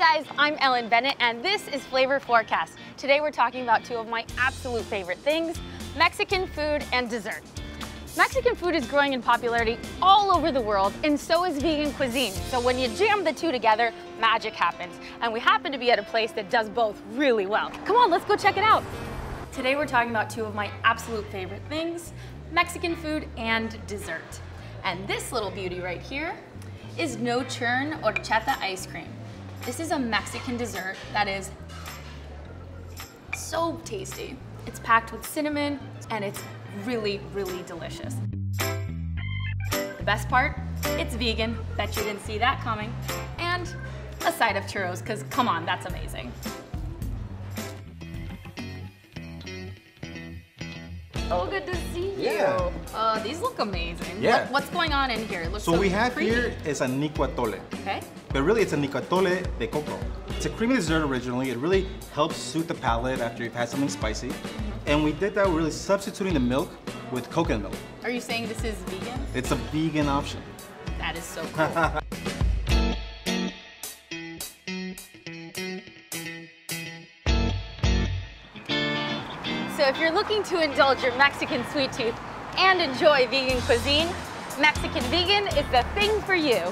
guys, I'm Ellen Bennett and this is Flavor Forecast. Today we're talking about two of my absolute favorite things, Mexican food and dessert. Mexican food is growing in popularity all over the world, and so is vegan cuisine. So when you jam the two together, magic happens. And we happen to be at a place that does both really well. Come on, let's go check it out. Today we're talking about two of my absolute favorite things, Mexican food and dessert. And this little beauty right here is no churn horchata ice cream. This is a Mexican dessert that is so tasty. It's packed with cinnamon and it's really, really delicious. The best part, it's vegan. Bet you didn't see that coming. And a side of churros, because come on, that's amazing. So good to see you. Yeah. These look amazing. Yeah. What's going on in here? It looks So we have creamy. here is a nicotole. Okay. But really it's a nicotole de coco. It's a creamy dessert originally. It really helps soothe the palate after you've had something spicy. And we did that really substituting the milk with coconut milk. Are you saying this is vegan? It's a vegan option. That is so cool. So if you're looking to indulge your Mexican sweet tooth and enjoy vegan cuisine, Mexican Vegan is the thing for you.